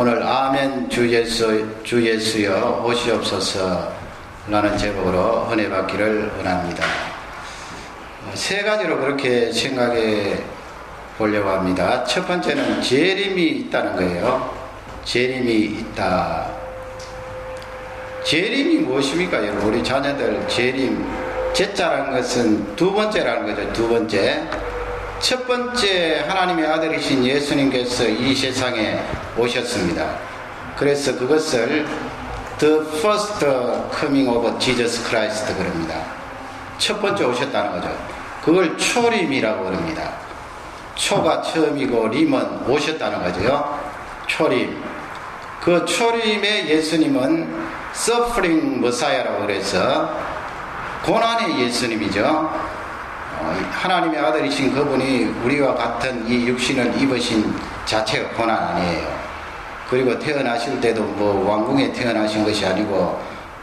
오늘 아멘 주 예수여 오시옵소서 라는 제목으로 은혜 받기를 원합니다. 세 가지로 그렇게 생각해 보려고 합니다. 첫 번째는 재림이 있다는 거예요. 재림이 있다. 재림이 무엇입니까? 여러분, 우리 자녀들 재림, 제자라는 것은 두 번째라는 거죠. 두 번째. 첫 번째, 하나님의 아들이신 예수님께서 이 세상에 오셨습니다. 그래서 그것을 The first coming of Jesus Christ 그럽니다. 첫 번째 오셨다는 거죠. 그걸 초림이라고 그럽니다. 초가 처음이고 림은 오셨다는 거죠. 초림. 그 초림의 예수님은 Suffering Messiah라고 그래서 고난의 예수님이죠. 하나님의 아들이신 그분이 우리와 같은 이 육신을 입으신 자체가 고난 아니에요. 그리고 태어나실 때도 왕궁에 태어나신 것이 아니고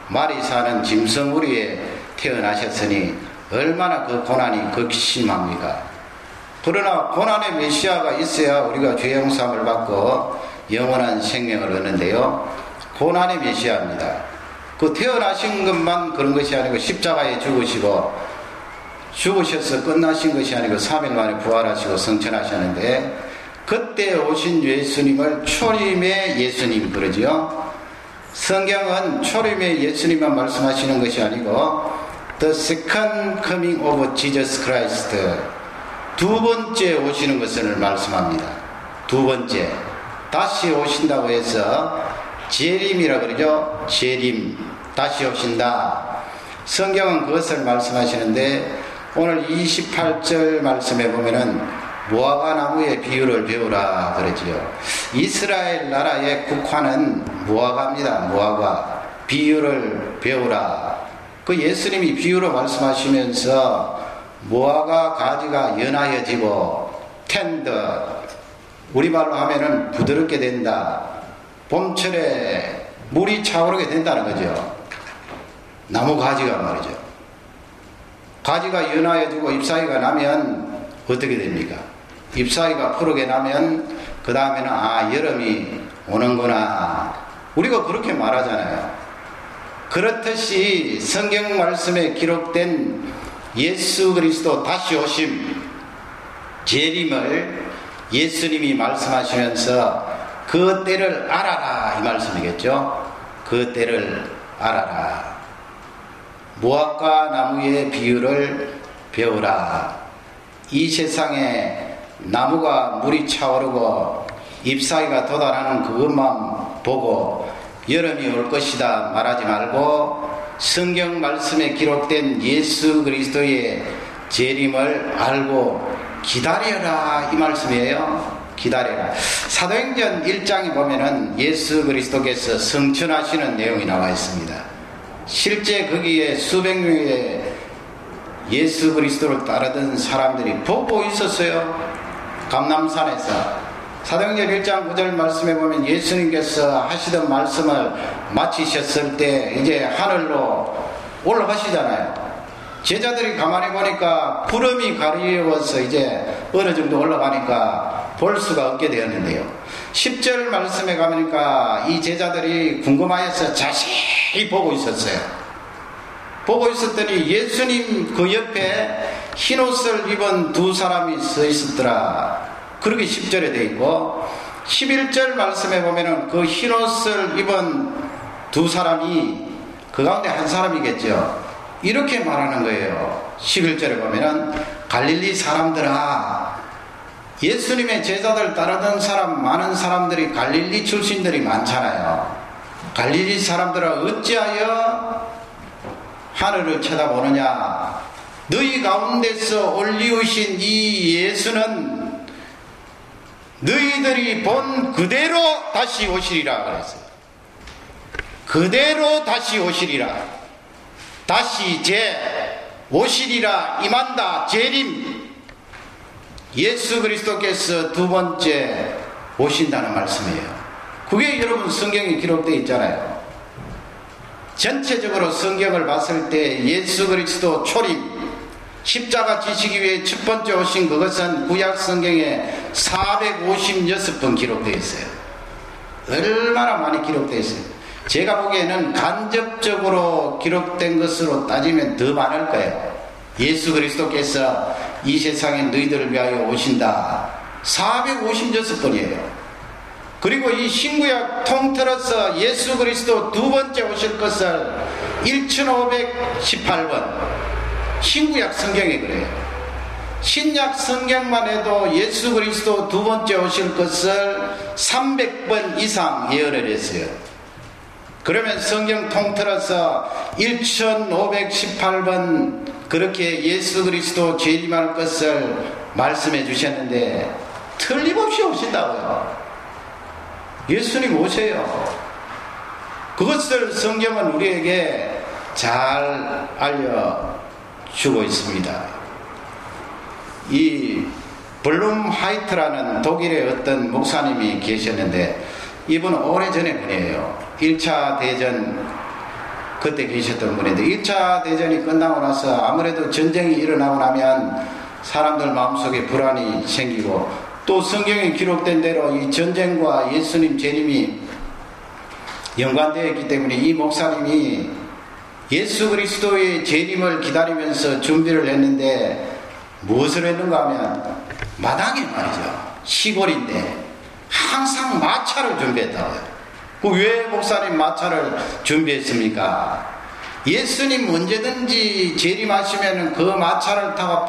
말이 사는 짐승우리에 태어나셨으니 얼마나 그 고난이 극심합니까? 그러나 고난의 메시아가 있어야 우리가 죄 용서함을 받고 영원한 생명을 얻는데요. 고난의 메시아입니다. 그 태어나신 것만 그런 것이 아니고 십자가에 죽으셔서 끝나신 것이 아니고 3일 만에 부활하시고 성천하셨는데, 그때 오신 예수님을 초림의 예수님 그러지요. 성경은 초림의 예수님만 말씀하시는 것이 아니고 The second coming of Jesus Christ, 두 번째 오시는 것을 말씀합니다. 두 번째 다시 오신다고 해서 재림이라 그러죠. 재림, 다시 오신다. 성경은 그것을 말씀하시는데, 오늘 28절 말씀에 보면은 무화과 나무의 비유를 배우라 그러지요. 이스라엘 나라의 국화는 무화과입니다. 무화과. 비유를 배우라. 그 예수님이 비유로 말씀하시면서 무화과 가지가 연하여지고 텐더, 우리말로 하면은 부드럽게 된다. 봄철에 물이 차오르게 된다는 거죠. 나무 가지가 말이죠. 가지가 연하여지고 잎사귀가 나면 어떻게 됩니까? 잎사귀가 푸르게 나면 그 다음에는 여름이 오는구나. 우리가 그렇게 말하잖아요. 그렇듯이 성경 말씀에 기록된 예수 그리스도 다시 오심, 재림을 예수님이 말씀하시면서 그 때를 알아라 이 말씀이겠죠. 그 때를 알아라. 무화과 나무의 비유를 배우라. 이 세상에 나무가 물이 차오르고 잎사귀가 돋아나는 그것만 보고 여름이 올 것이다 말하지 말고 성경 말씀에 기록된 예수 그리스도의 재림을 알고 기다려라 이 말씀이에요. 기다려라. 사도행전 1장에 보면은 예수 그리스도께서 성천하시는 내용이 나와 있습니다. 실제 거기에 수백 명의 예수 그리스도를 따르던 사람들이 보고 있었어요. 감람산에서. 사도행전 1장 9절 말씀에 보면 예수님께서 하시던 말씀을 마치셨을 때 이제 하늘로 올라가시잖아요. 제자들이 가만히 보니까 구름이 가리워서 이제 어느 정도 올라가니까 볼 수가 없게 되었는데요. 10절 말씀에 가보니까 이 제자들이 궁금하여서 자세히 보고 있었어요. 보고 있었더니 예수님 그 옆에 흰옷을 입은 두 사람이 서 있었더라. 그렇게 10절에 되어 있고, 11절 말씀에 보면은 그 흰옷을 입은 두 사람이 그 가운데 한 사람이겠죠. 이렇게 말하는 거예요. 11절에 보면은 갈릴리 사람들아, 예수님의 제자들 따르던 사람, 많은 사람들이 갈릴리 출신들이 많잖아요. 갈릴리 사람들아, 어찌하여 하늘을 쳐다보느냐? 너희 가운데서 올리우신 이 예수는 너희들이 본 그대로 다시 오시리라 그랬어요. 그대로 다시 오시리라. 다시 오시리라. 임한다. 재림. 예수 그리스도께서 두 번째 오신다는 말씀이에요. 그게 여러분 성경에 기록되어 있잖아요. 전체적으로 성경을 봤을 때 예수 그리스도 초림, 십자가 지시기 위해 첫 번째 오신 그것은 구약 성경에 456번 기록되어 있어요. 얼마나 많이 기록되어 있어요. 제가 보기에는 간접적으로 기록된 것으로 따지면 더 많을 거예요. 예수 그리스도께서 이 세상에 너희들을 위하여 오신다. 456번이에요. 그리고 이 신구약 통틀어서 예수 그리스도 두 번째 오실 것을 1518번. 신구약 성경에 그래요. 신약 성경만 해도 예수 그리스도 두 번째 오실 것을 300번 이상 예언을 했어요. 그러면 성경 통틀어서 1518번 그렇게 예수 그리스도 재림할 것을 말씀해 주셨는데 틀림없이 오신다고요. 예수님 오세요. 그것을 성경은 우리에게 잘 알려주고 있습니다. 이 블룸 하이트라는 독일의 어떤 목사님이 계셨는데 이분은 오래전의 분이에요. 1차 대전 그때 계셨던 분인데 1차 대전이 끝나고 나서 아무래도 전쟁이 일어나고 나면 사람들 마음속에 불안이 생기고 또 성경에 기록된 대로 이 전쟁과 예수님 재림이 연관되어 있기 때문에 이 목사님이 예수 그리스도의 재림을 기다리면서 준비를 했는데 무엇을 했는가 하면 마당에 말이죠. 시골인데 항상 마차를 준비했다고요. 왜 목사님 마차를 준비했습니까? 예수님 언제든지 재림하시면 그 마차를 타고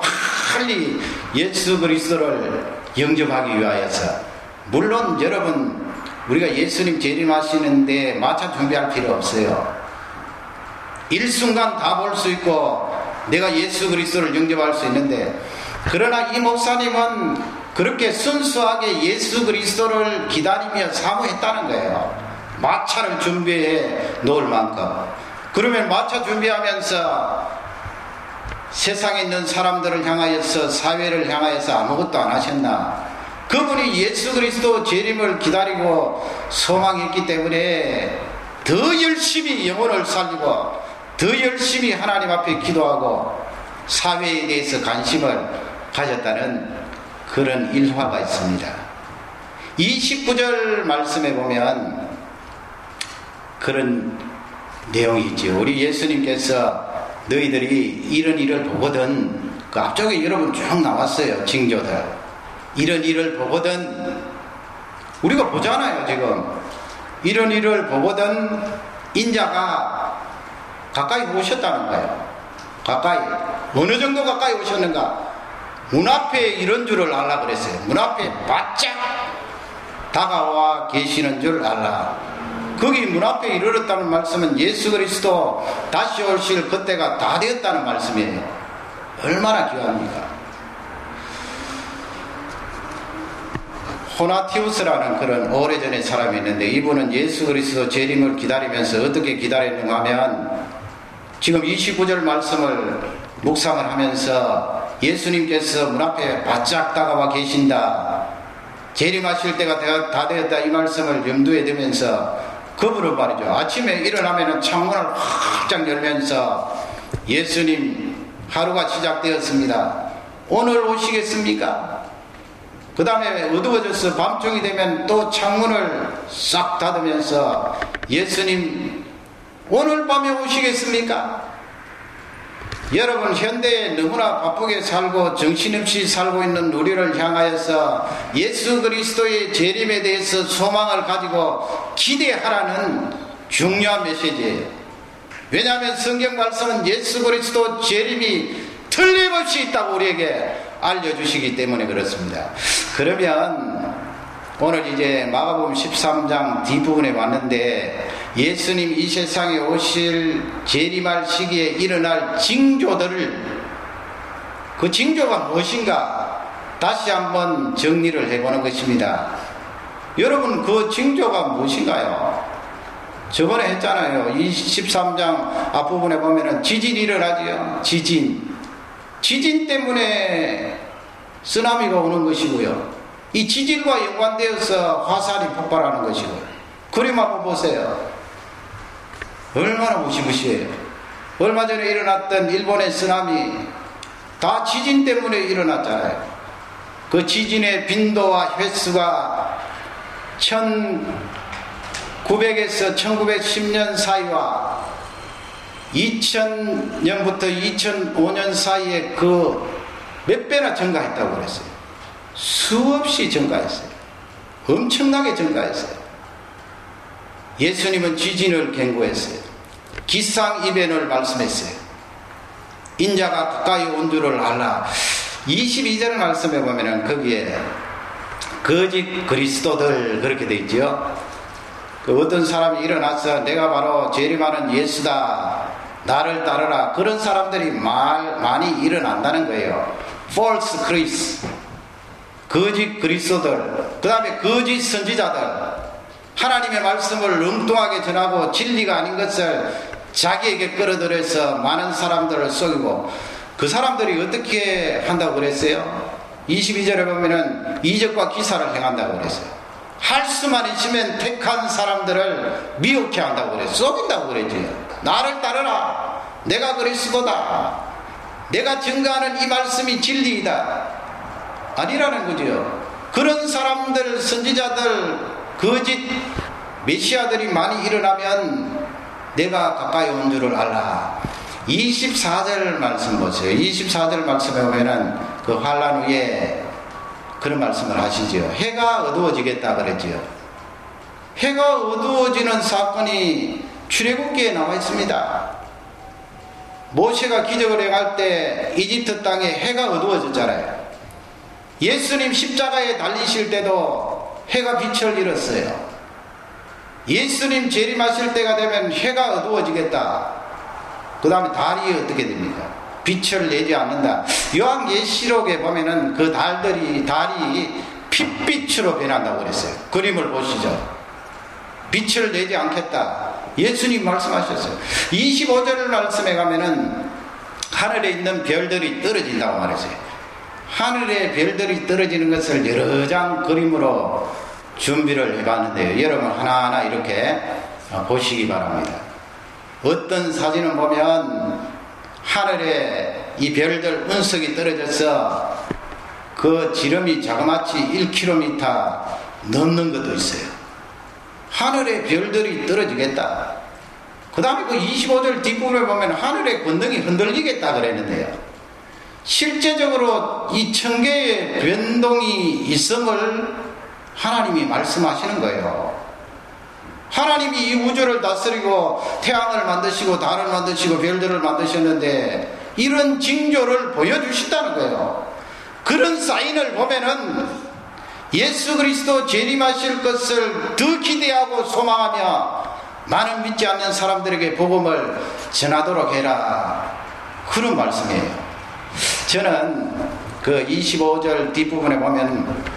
빨리 예수 그리스도를 영접하기 위하여서. 물론 여러분 우리가 예수님 재림하시는데 마차 준비할 필요 없어요. 일순간 다 볼 수 있고 내가 예수 그리스도를 영접할 수 있는데, 그러나 이 목사님은 그렇게 순수하게 예수 그리스도를 기다리며 사모했다는 거예요. 마차를 준비해 놓을 만큼. 그러면 마차 준비하면서 세상에 있는 사람들을 향하여서, 사회를 향하여서 아무것도 안 하셨나? 그분이 예수 그리스도 재림을 기다리고 소망했기 때문에 더 열심히 영혼을 살리고 더 열심히 하나님 앞에 기도하고 사회에 대해서 관심을 가졌다는 그런 일화가 있습니다. 29절 말씀에 보면 그런 내용이 있죠. 우리 예수님께서 너희들이 이런 일을 보거든, 그 앞쪽에 여러분 쭉 나왔어요. 징조들. 이런 일을 보거든, 우리가 보잖아요. 지금 이런 일을 보거든 인자가 가까이 오셨다는 거예요. 가까이. 어느 정도 가까이 오셨는가? 문 앞에 이런 줄을 알라 그랬어요. 문 앞에 바짝 다가와 계시는 줄 알라. 거기 문 앞에 이르렀다는 말씀은 예수 그리스도 다시 오실 그때가 다 되었다는 말씀이에요. 얼마나 귀합니까? 호나티우스라는 그런 오래전의 사람이 있는데, 이분은 예수 그리스도 재림을 기다리면서 어떻게 기다렸는가 하면, 지금 29절 말씀을 묵상을 하면서 예수님께서 문 앞에 바짝 다가와 계신다, 재림하실 때가 다 되었다, 이 말씀을 염두에 두면서 그분은 말이죠, 아침에 일어나면 창문을 활짝 열면서 예수님 하루가 시작되었습니다, 오늘 오시겠습니까? 그 다음에 어두워져서 밤중이 되면 또 창문을 싹 닫으면서 예수님 오늘 밤에 오시겠습니까? 여러분, 현대에 너무나 바쁘게 살고 정신없이 살고 있는 우리를 향하여서 예수 그리스도의 재림에 대해서 소망을 가지고 기대하라는 중요한 메시지예요. 왜냐하면 성경 말씀은 예수 그리스도 재림이 틀림없이 있다고 우리에게 알려주시기 때문에 그렇습니다. 그러면 오늘 이제 마가복음 13장 뒷부분에 왔는데, 예수님 이 세상에 오실 재림할 시기에 일어날 징조들을, 그 징조가 무엇인가 다시 한번 정리를 해보는 것입니다. 여러분, 그 징조가 무엇인가요? 저번에 했잖아요. 이 13장 앞부분에 보면은 지진이 일어나지요. 지진 때문에 쓰나미가 오는 것이고요, 이 지진과 연관되어서 화산이 폭발하는 것이고요. 그림 한번 보세요. 얼마나 무시무시해요. 얼마 전에 일어났던 일본의 쓰나미, 다 지진 때문에 일어났잖아요. 그 지진의 빈도와 횟수가 1900에서 1910년 사이와 2000년부터 2005년 사이에 그 몇 배나 증가했다고 그랬어요. 수없이 증가했어요. 엄청나게 증가했어요. 예수님은 지진을 경고했어요. 기상이변을 말씀했어요. 인자가 가까이 온 줄을 알라. 22절 말씀해 보면은 거기에 거짓 그리스도들 그렇게 돼 있죠. 그 어떤 사람이 일어나서 내가 바로 재림하는 예수다, 나를 따르라, 그런 사람들이 많이 일어난다는 거예요. false Christ, 거짓 그리스도들, 그 다음에 거짓 선지자들, 하나님의 말씀을 엉뚱하게 전하고 진리가 아닌 것을 자기에게 끌어들여서 많은 사람들을 속이고, 그 사람들이 어떻게 한다고 그랬어요? 22절에 보면은 이적과 기사를 행한다고 그랬어요. 할 수만 있으면 택한 사람들을 미혹해 한다고 그랬어요. 속인다고 그랬죠. 나를 따르라, 내가 그리스도다, 내가 증거하는 이 말씀이 진리이다, 아니라는 거죠. 그런 사람들, 선지자들, 거짓 메시아들이 많이 일어나면 내가 가까이 온 줄을 알라. 24절 말씀 보세요. 24절 말씀에 보면은 그 환란 후에 그런 말씀을 하시죠. 해가 어두워지겠다 그랬죠. 해가 어두워지는 사건이 출애굽기에 나와 있습니다. 모세가 기적을 행할 때 이집트 땅에 해가 어두워졌잖아요. 예수님 십자가에 달리실 때도 해가 빛을 잃었어요. 예수님 재림하실 때가 되면 해가 어두워지겠다. 그 다음에 달이 어떻게 됩니까? 빛을 내지 않는다. 요한계시록에 보면은 그 달이 핏빛으로 변한다고 그랬어요. 그림을 보시죠. 빛을 내지 않겠다. 예수님 말씀하셨어요. 25절 말씀에 가면은 하늘에 있는 별들이 떨어진다고 말했어요. 하늘에 별들이 떨어지는 것을 여러 장 그림으로 준비를 해봤는데요. 여러분 하나하나 이렇게 보시기 바랍니다. 어떤 사진을 보면 하늘에 이 별들 운석이 떨어져서 그 지름이 자그마치 1km 넘는 것도 있어요. 하늘에 별들이 떨어지겠다. 그 다음에 그 25절 뒷부분에 보면 하늘의 권능이 흔들리겠다 그랬는데요. 실제적으로 이 천개의 변동이 있음을 하나님이 말씀하시는 거예요. 하나님이 이 우주를 다스리고 태양을 만드시고 달을 만드시고 별들을 만드셨는데 이런 징조를 보여주신다는 거예요. 그런 사인을 보면은 예수 그리스도 재림하실 것을 더 기대하고 소망하며 많은 믿지 않는 사람들에게 복음을 전하도록 해라, 그런 말씀이에요. 저는 그 25절 뒷부분에 보면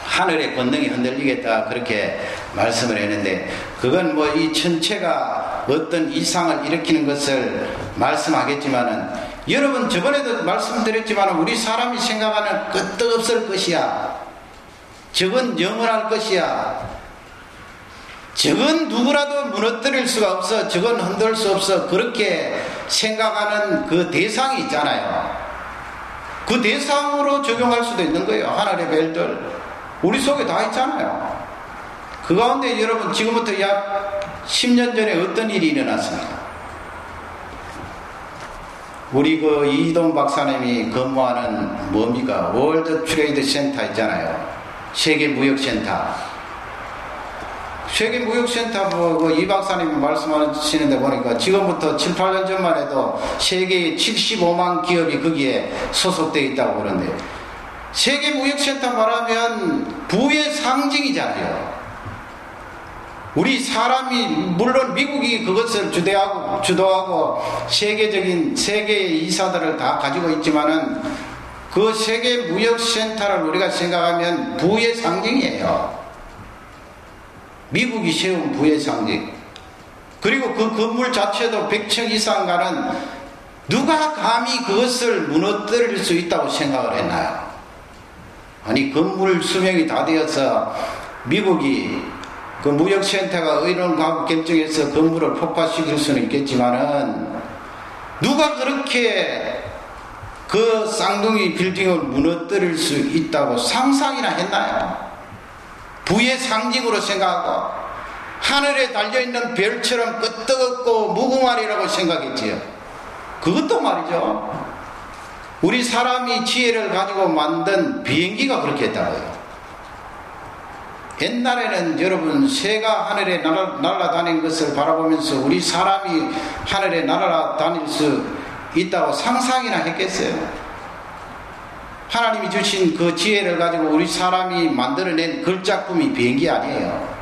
하늘의 권능이 흔들리겠다 그렇게 말씀을 했는데, 그건 뭐 이 천체가 어떤 이상을 일으키는 것을 말씀하겠지만은, 여러분 저번에도 말씀드렸지만 우리 사람이 생각하는 끄떡없을 것이야, 저건 영원할 것이야, 저건 누구라도 무너뜨릴 수가 없어, 저건 흔들 수 없어, 그렇게 생각하는 그 대상이 있잖아요. 그 대상으로 적용할 수도 있는 거예요. 하늘의 별들 우리 속에 다 있잖아요. 그 가운데 여러분 지금부터 약 10년 전에 어떤 일이 일어났습니까? 우리 그 이동 박사님이 근무하는 뭡니까? 월드 트레이드 센터 있잖아요. 세계 무역센터. 세계 무역센터 뭐 이 박사님이 말씀하시는데 보니까 지금부터 7, 8년 전만 해도 세계에 75만 기업이 거기에 소속되어 있다고 그러는데, 세계 무역센터 말하면 부의 상징이잖아요. 우리 사람이, 물론 미국이 그것을 주도하고 세계적인 세계의 이사들을 다 가지고 있지만은 그 세계 무역센터를 우리가 생각하면 부의 상징이에요. 미국이 세운 부의 상징. 그리고 그 건물 자체도 100층 이상 가는, 누가 감히 그것을 무너뜨릴 수 있다고 생각을 했나요? 아니, 건물 수명이 다 되어서 미국이 그 무역센터가 의논하고 결정해서 건물을 폭파시킬 수는 있겠지만은, 누가 그렇게 그 쌍둥이 빌딩을 무너뜨릴 수 있다고 상상이나 했나요? 부의 상징으로 생각하고, 하늘에 달려있는 별처럼 끄떡없고 무궁화리라고 생각했지요. 그것도 말이죠, 우리 사람이 지혜를 가지고 만든 비행기가 그렇게 했다고요. 옛날에는 여러분, 새가 하늘에 날아다니는 것을 바라보면서 우리 사람이 하늘에 날아다닐 수 있다고 상상이나 했겠어요? 하나님이 주신 그 지혜를 가지고 우리 사람이 만들어낸 걸작품이 비행기 아니에요.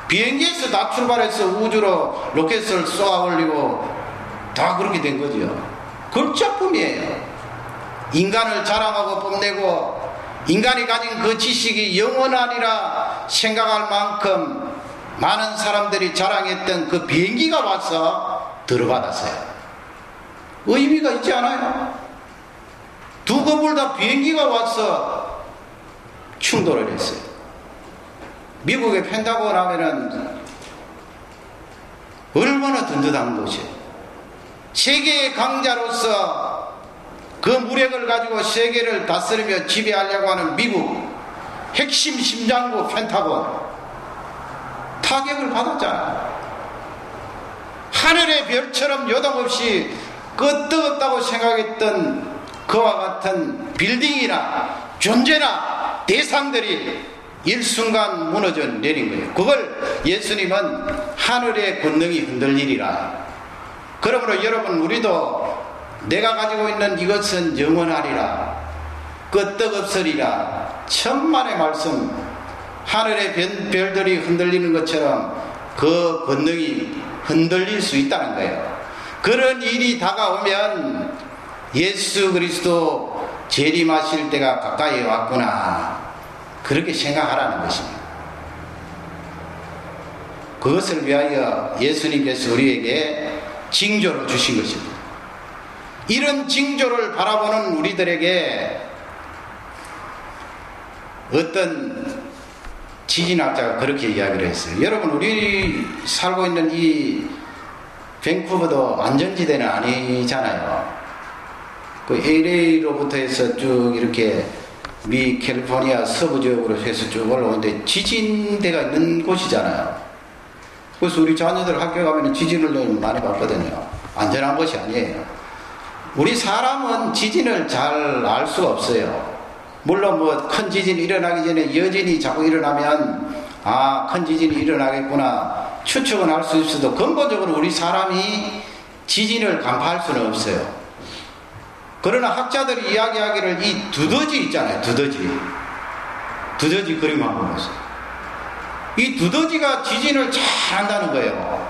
비행기에서 다 출발해서 우주로 로켓을 쏘아 올리고 다 그렇게 된 거죠. 걸작품이에요. 인간을 자랑하고 뽐내고 인간이 가진 그 지식이 영원하리라 생각할 만큼 많은 사람들이 자랑했던 그 비행기가 와서 들어받았어요. 의미가 있지 않아요? 두 건물 다 비행기가 와서 충돌을 했어요. 미국의 펜타곤 하면은 얼마나 든든한 곳이에요. 세계의 강자로서 그 무력을 가지고 세계를 다스리며 지배하려고 하는 미국 핵심 심장부 펜타곤 타격을 받았잖아요. 하늘의 별처럼 요동없이 끄떡없다고 생각했던 그와 같은 빌딩이나 존재나 대상들이 일순간 무너져 내린 거예요. 그걸 예수님은 하늘의 권능이 흔들리리라. 그러므로 여러분, 우리도 내가 가지고 있는 이것은 영원하리라, 끄떡없으리라, 천만의 말씀, 하늘의 별들이 흔들리는 것처럼 그 권능이 흔들릴 수 있다는 거예요. 그런 일이 다가오면 예수 그리스도 재림하실 때가 가까이 왔구나, 그렇게 생각하라는 것입니다. 그것을 위하여 예수님께서 우리에게 징조를 주신 것입니다. 이런 징조를 바라보는 우리들에게 어떤 지진학자가 그렇게 이야기를 했어요. 여러분, 우리 살고 있는 이 밴쿠버도 안전지대는 아니잖아요. 그 LA로부터 해서 쭉 이렇게 미 캘리포니아 서부 지역으로 해서 쭉 올라오는데 지진대가 있는 곳이잖아요. 그래서 우리 자녀들 학교 가면 지진을 많이 봤거든요. 안전한 곳이 아니에요. 우리 사람은 지진을 잘 알 수가 없어요. 물론 뭐 큰 지진이 일어나기 전에 여진이 자꾸 일어나면 큰 지진이 일어나겠구나 추측은 할 수 있어도 근본적으로 우리 사람이 지진을 간파할 수는 없어요. 그러나 학자들이 이야기하기를 이 두더지 있잖아요. 두더지 그림 한번 보세요. 이 두더지가 지진을 잘 한다는 거예요.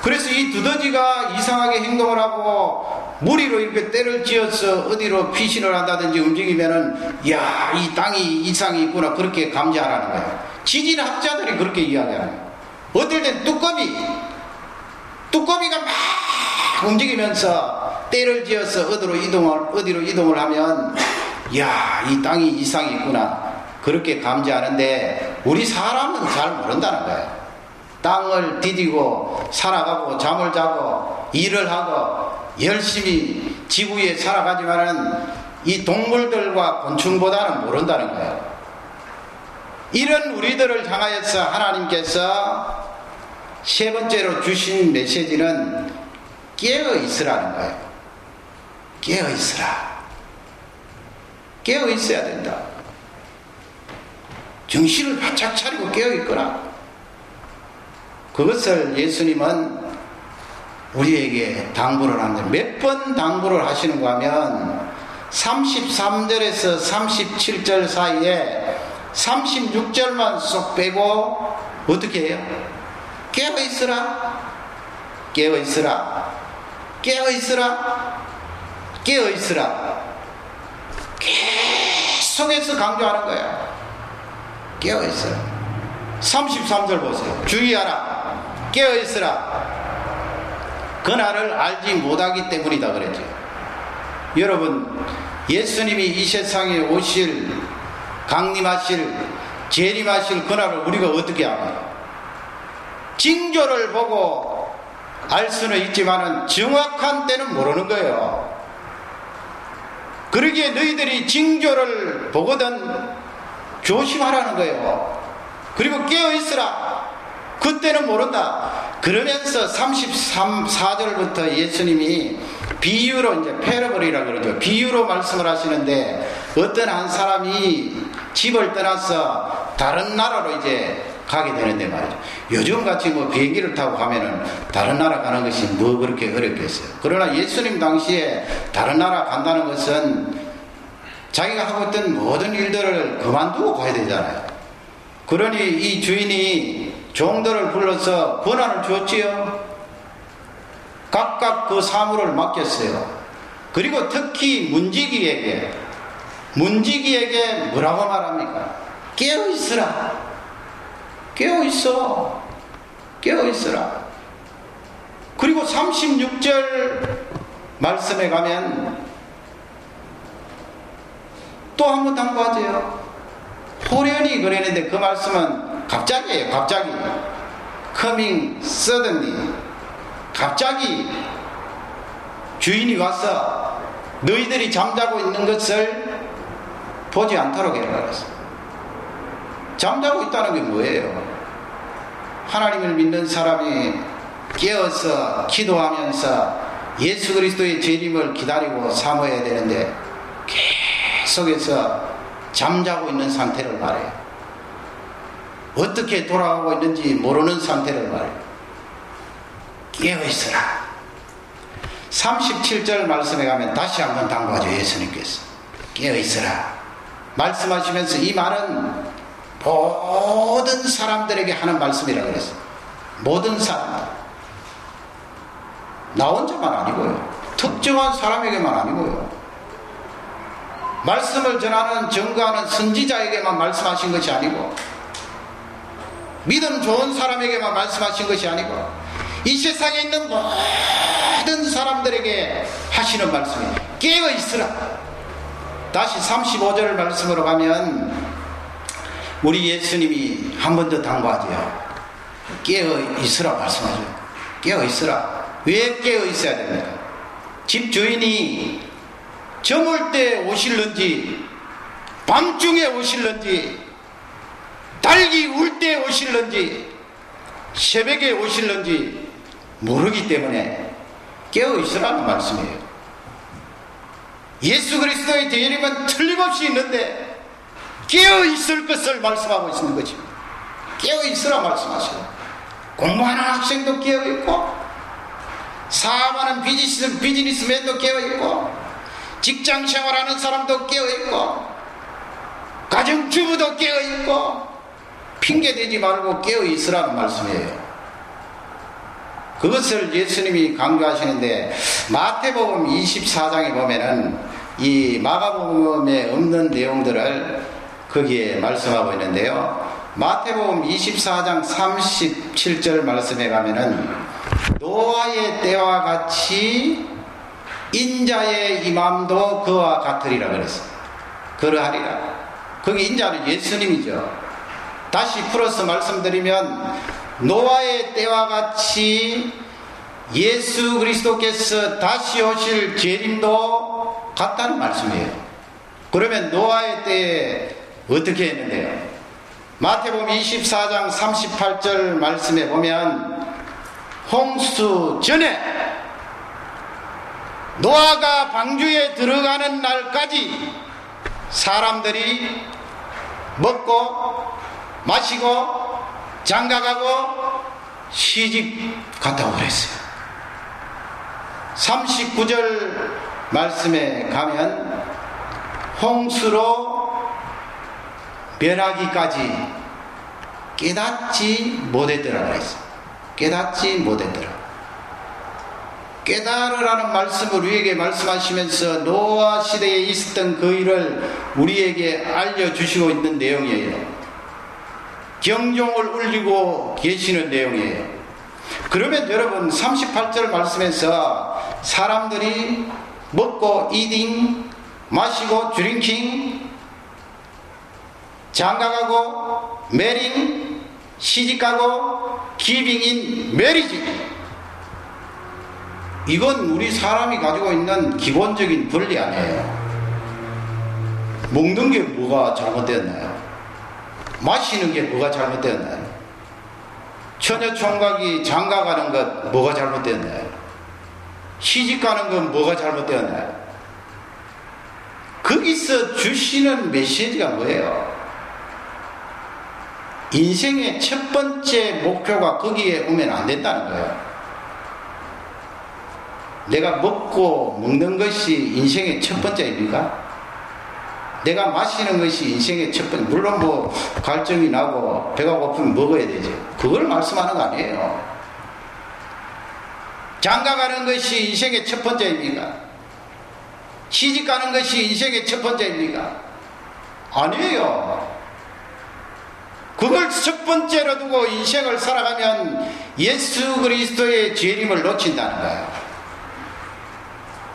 그래서 이 두더지가 이상하게 행동을 하고 무리로 이렇게 때를 지어서 어디로 피신을 한다든지 움직이면은 야, 이 땅이 이상이 있구나, 그렇게 감지하라는 거예요. 지진학자들이 그렇게 이야기하는 거예요. 어떨 땐 뚜꺼비가 막 움직이면서 때를 지어서 어디로 이동을 하면 야, 이 땅이 이상이 있구나, 그렇게 감지하는데 우리 사람은 잘 모른다는 거예요. 땅을 디디고 살아가고 잠을 자고 일을 하고 열심히 지구에 살아가지만은 이 동물들과 곤충보다는 모른다는 거예요. 이런 우리들을 향하여서 하나님께서 세 번째로 주신 메시지는 깨어 있으라는 거예요. 깨어 있으라. 깨어 있어야 된다. 정신을 바짝 차리고 깨어 있거라. 그것을 예수님은 우리에게 당부를 합니다. 몇 번 당부를 하시는가 하면 33절에서 37절 사이에 36절만 쏙 빼고 어떻게 해요? 깨어 있으라, 깨어 있으라, 깨어 있으라, 깨어 있으라. 계속해서 강조하는 거예요. 깨어 있으라. 33절 보세요. 주의하라, 깨어 있으라. 그날을 알지 못하기 때문이다 그랬죠. 여러분, 예수님이 이 세상에 오실, 강림하실, 재림하실 그날을 우리가 어떻게 압니까? 징조를 보고 알 수는 있지만은 정확한 때는 모르는 거예요. 그러기에 너희들이 징조를 보거든 조심하라는 거예요. 그리고 깨어있으라. 그때는 모른다. 그러면서 33~4절부터 예수님이 비유로, 이제 패러블이라고 그러죠. 비유로 말씀을 하시는데, 어떤 한 사람이 집을 떠나서 다른 나라로 이제 가게 되는데 말이죠. 요즘 같이 뭐 비행기를 타고 가면은 다른 나라 가는 것이 뭐 그렇게 어렵겠어요. 그러나 예수님 당시에 다른 나라 간다는 것은 자기가 하고 있던 모든 일들을 그만두고 가야 되잖아요. 그러니 이 주인이 종들을 불러서 권한을 주었지요. 각각 그 사물을 맡겼어요. 그리고 특히 문지기에게 뭐라고 말합니까? 깨어있으라. 깨어있어. 깨어있으라. 그리고 36절 말씀에 가면 또 한 번 당부하세요. 호련히 그랬는데 그 말씀은 갑자기예요. 갑자기. coming suddenly. 갑자기 주인이 와서 너희들이 잠자고 있는 것을 보지 않도록 해라 그랬어요. 잠자고 있다는 게 뭐예요? 하나님을 믿는 사람이 깨어서 기도하면서 예수 그리스도의 재림을 기다리고 사모해야 되는데 계속해서 잠자고 있는 상태를 말해요. 어떻게 돌아가고 있는지 모르는 상태를 말해요. 깨어있으라. 37절 말씀에 가면 다시 한번 당부하죠. 예수님께서 깨어있으라 말씀하시면서 이 말은 모든 사람들에게 하는 말씀이라고 그랬어요. 모든 사람들. 나 혼자만 아니고요. 특정한 사람에게만 아니고요. 말씀을 전하는 증거하는 선지자에게만 말씀하신 것이 아니고, 믿음 좋은 사람에게만 말씀하신 것이 아니고, 이 세상에 있는 모든 사람들에게 하시는 말씀이에요. 깨어있으라. 다시 35절 말씀으로 가면 우리 예수님이 한 번 더 당부하죠. 깨어있으라 말씀하죠. 깨어있으라. 왜 깨어있어야 됩니까? 집 주인이 저물 때 오실런지, 밤중에 오실런지, 딸기 울 때 오실런지, 새벽에 오실런지 모르기 때문에 깨어있으라는 말씀이에요. 예수 그리스도의 재림은 틀림없이 있는데 깨어있을 것을 말씀하고 있는 것입니다. 깨어있으라 말씀하세요. 공부하는 학생도 깨어있고, 사업하는 비즈니스맨도 깨어있고, 직장 생활하는 사람도 깨어있고, 가정주부도 깨어있고, 핑계대지 말고 깨어있으라는 말씀이에요. 그것을 예수님이 강조하시는데, 마태복음 24장에 보면은 이 마가복음에 없는 내용들을 거기에 말씀하고 있는데요. 마태복음 24장 37절 말씀에 가면은 노아의 때와 같이 인자의 임함도 그와 같으리라 그랬어요. 그러하리라. 거기 인자는 예수님이죠. 다시 풀어서 말씀드리면 노아의 때와 같이 예수 그리스도께서 다시 오실 재림도 같다는 말씀이에요. 그러면 노아의 때에 어떻게 했는데요? 마태복음 24장 38절 말씀에 보면 홍수 전에 노아가 방주에 들어가는 날까지 사람들이 먹고 마시고 장가가고 시집 갔다고 그랬어요. 39절 말씀에 가면 홍수로 멸하기까지 깨닫지 못했더라 그랬어요. 깨닫지 못했더라. 깨달으라는 말씀을 우리에게 말씀하시면서 노아 시대에 있었던 그 일을 우리에게 알려주시고 있는 내용이에요. 경종을 울리고 계시는 내용이에요. 그러면 여러분 38절 말씀에서 사람들이 먹고 eating, 마시고 drinking, 장가가고 marrying, 시집가고 giving in marriage, 이건 우리 사람이 가지고 있는 기본적인 분리 아니에요. 먹는 게 뭐가 잘못됐나요? 마시는 게 뭐가 잘못되었나요? 처녀 총각이 장가가는 것 뭐가 잘못되었나요? 시집가는 건 뭐가 잘못되었나요? 거기서 주시는 메시지가 뭐예요? 인생의 첫 번째 목표가 거기에 오면 안 된다는 거예요. 내가 먹는 것이 인생의 첫 번째입니까? 내가 마시는 것이 인생의 첫 번째, 물론 뭐 갈증이 나고 배가 고프면 먹어야 되죠. 그걸 말씀하는 거 아니에요. 장가가는 것이 인생의 첫 번째입니까? 시집가는 것이 인생의 첫 번째입니까? 아니에요. 그걸 첫 번째로 두고 인생을 살아가면 예수 그리스도의 재림을 놓친다는 거예요.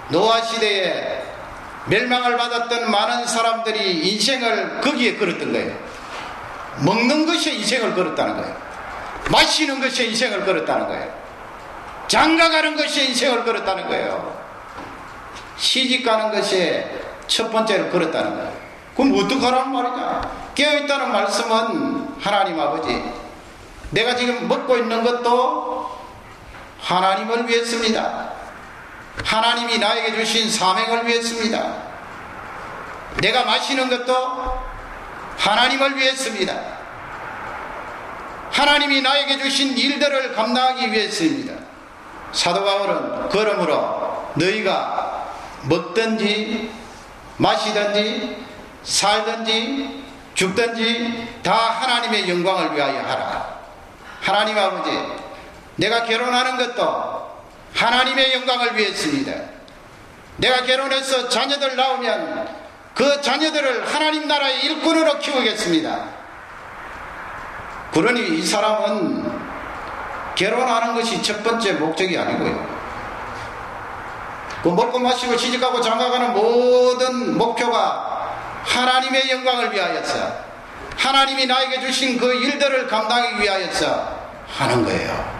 노아 시대에 멸망을 받았던 많은 사람들이 인생을 거기에 걸었던 거예요. 먹는 것에 인생을 걸었다는 거예요. 마시는 것에 인생을 걸었다는 거예요. 장가가는 것에 인생을 걸었다는 거예요. 시집가는 것에 첫 번째로 걸었다는 거예요. 그럼 어떡하라는 말이냐? 깨어있다는 말씀은 하나님 아버지, 내가 지금 먹고 있는 것도 하나님을 위해서입니다. 하나님이 나에게 주신 사명을 위해서입니다. 내가 마시는 것도 하나님을 위해서입니다. 하나님이 나에게 주신 일들을 감당하기 위해서입니다. 사도 바울은 그러므로 너희가 먹든지 마시든지 살든지 죽든지 다 하나님의 영광을 위하여 하라. 하나님 아버지, 내가 결혼하는 것도 하나님의 영광을 위해서입니다. 내가 결혼해서 자녀들 낳으면 그 자녀들을 하나님 나라의 일꾼으로 키우겠습니다. 그러니 이 사람은 결혼하는 것이 첫 번째 목적이 아니고요. 그 먹고 마시고 시집가고 장가가는 모든 목표가 하나님의 영광을 위하여서, 하나님이 나에게 주신 그 일들을 감당하기 위하여서 하는 거예요.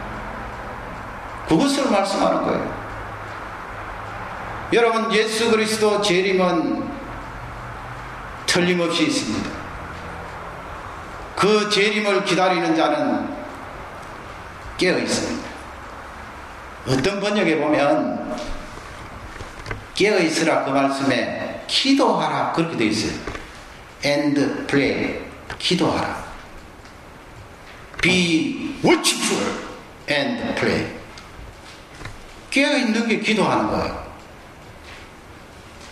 그것을 말씀하는 거예요. 여러분, 예수 그리스도 재림은 틀림없이 있습니다. 그 재림을 기다리는 자는 깨어 있습니다. 어떤 번역에 보면 깨어 있으라 그 말씀에 기도하라 그렇게 되어 있어요. And pray, 기도하라. Be watchful and pray. 깨어있는 게 기도하는 거예요.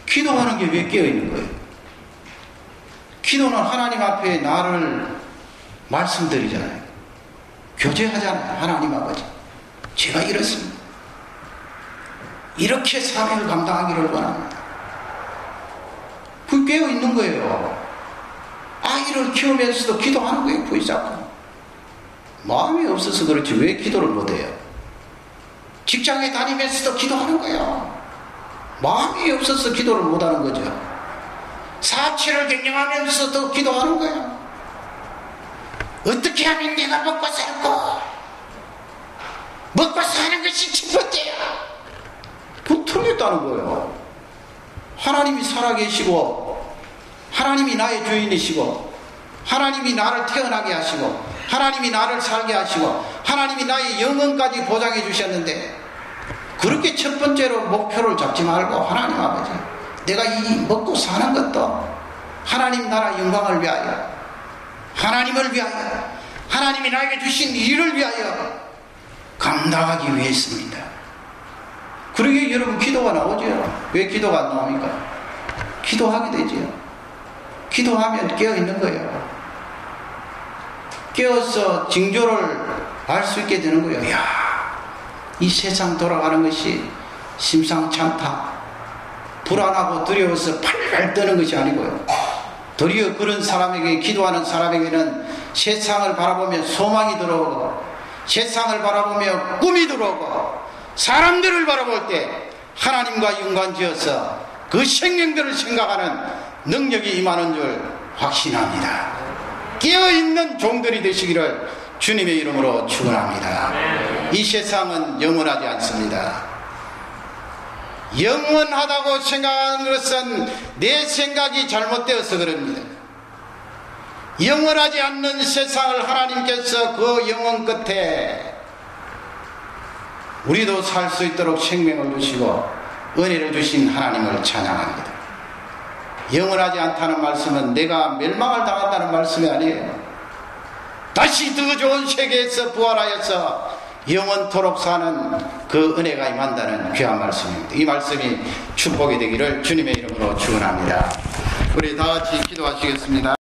기도하는 게 왜 깨어있는 거예요? 기도는 하나님 앞에 나를 말씀드리잖아요. 교제하잖아요. 하나님 아버지, 제가 이렇습니다. 이렇게 사명을 감당하기를 원합니다. 그게 깨어있는 거예요. 아이를 키우면서도 기도하는 거예요. 부이잡고. 마음이 없어서 그렇지 왜 기도를 못해요? 직장에 다니면서도 기도하는 거예요. 마음이 없어서 기도를 못하는 거죠. 사치를 경영하면서도 기도하는 거예요. 어떻게 하면 내가 먹고 살고 먹고 사는 것이 첫 번째야. 그 틀렸다는 거예요. 하나님이 살아계시고 하나님이 나의 주인이시고 하나님이 나를 태어나게 하시고 하나님이 나를 살게 하시고 하나님이 나의 영혼까지 보장해 주셨는데, 그렇게 첫 번째로 목표를 잡지 말고 하나님 아버지, 내가 이 먹고 사는 것도 하나님 나라 영광을 위하여, 하나님을 위하여, 하나님이 나에게 주신 일을 위하여 감당하기 위해서입니다. 그러게 여러분 기도가 나오죠. 왜 기도가 안 나옵니까? 기도하게 되죠. 기도하면 깨어있는 거예요. 깨어서 징조를 알 수 있게 되는 거예요. 야, 이 세상 돌아가는 것이 심상치 않다. 불안하고 두려워서 팔팔 떠는 것이 아니고요. 도리어 그런 사람에게, 기도하는 사람에게는 세상을 바라보며 소망이 들어오고, 세상을 바라보며 꿈이 들어오고, 사람들을 바라볼 때 하나님과 연관지어서 그 생명들을 생각하는 능력이 임하는 줄 확신합니다. 깨어있는 종들이 되시기를 주님의 이름으로 축원합니다. 이 세상은 영원하지 않습니다. 영원하다고 생각하는 것은 내 생각이 잘못되어서 그럽니다. 영원하지 않는 세상을 하나님께서 그 영원 끝에 우리도 살 수 있도록 생명을 주시고 은혜를 주신 하나님을 찬양합니다. 영원하지 않다는 말씀은 내가 멸망을 당한다는 말씀이 아니에요. 다시 더 좋은 세계에서 부활하여서 영원토록 사는 그 은혜가 임한다는 귀한 말씀입니다. 이 말씀이 축복이 되기를 주님의 이름으로 축원합니다. 우리 다 같이 기도하시겠습니다.